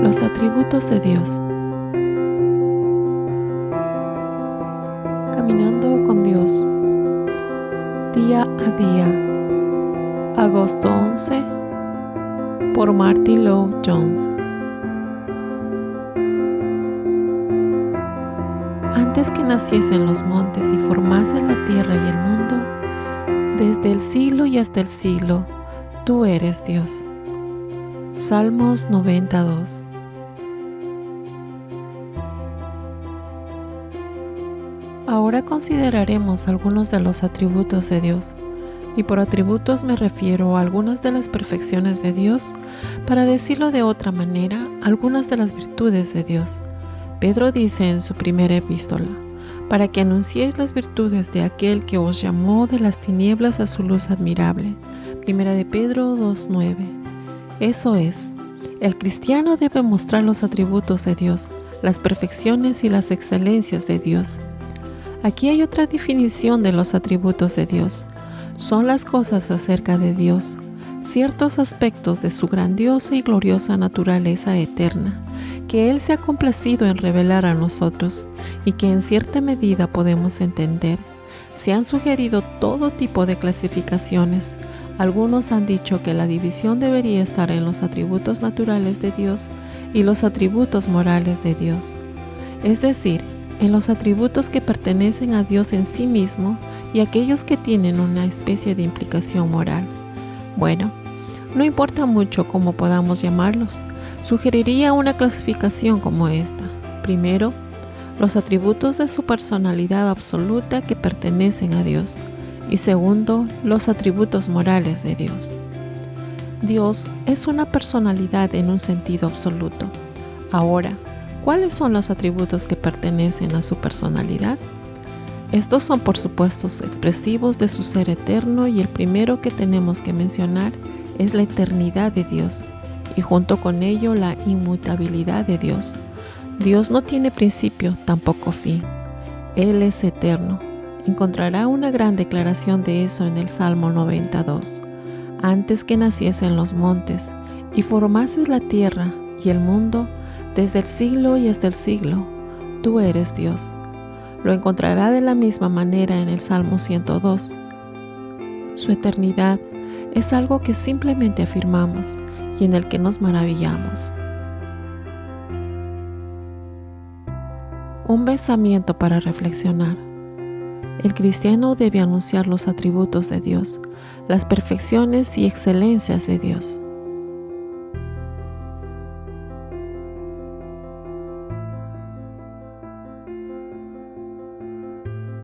Los atributos de Dios. Caminando con Dios. Día a día. Agosto 11. Por Martyn Lloyd-Jones. Antes que naciesen los montes y formasen la tierra y el mundo, desde el siglo y hasta el siglo, tú eres Dios. Salmos 92. Ahora consideraremos algunos de los atributos de Dios, y por atributos me refiero a algunas de las perfecciones de Dios, para decirlo de otra manera, algunas de las virtudes de Dios. Pedro dice en su primera epístola, para que anunciéis las virtudes de aquel que os llamó de las tinieblas a su luz admirable. Primera de Pedro 2:9. Eso es, el cristiano debe mostrar los atributos de Dios, las perfecciones y las excelencias de Dios. Aquí hay otra definición de los atributos de Dios. Son las cosas acerca de Dios, ciertos aspectos de su grandiosa y gloriosa naturaleza eterna, que Él se ha complacido en revelar a nosotros y que en cierta medida podemos entender. Se han sugerido todo tipo de clasificaciones. Algunos han dicho que la división debería estar en los atributos naturales de Dios y los atributos morales de Dios. Es decir, en los atributos que pertenecen a Dios en sí mismo y aquellos que tienen una especie de implicación moral. Bueno, no importa mucho cómo podamos llamarlos. Sugeriría una clasificación como esta. Primero, los atributos de su personalidad absoluta que pertenecen a Dios. Y segundo, los atributos morales de Dios. Dios es una personalidad en un sentido absoluto. Ahora, ¿cuáles son los atributos que pertenecen a su personalidad? Estos son, por supuesto, expresivos de su ser eterno y el primero que tenemos que mencionar es la eternidad de Dios y junto con ello la inmutabilidad de Dios. Dios no tiene principio, tampoco fin. Él es eterno. Encontrará una gran declaración de eso en el Salmo 92. Antes que naciesen los montes y formases la tierra y el mundo, desde el siglo y hasta el siglo, tú eres Dios. Lo encontrará de la misma manera en el Salmo 102. Su eternidad es algo que simplemente afirmamos y en el que nos maravillamos. Un pensamiento para reflexionar. El cristiano debe anunciar los atributos de Dios, las perfecciones y excelencias de Dios.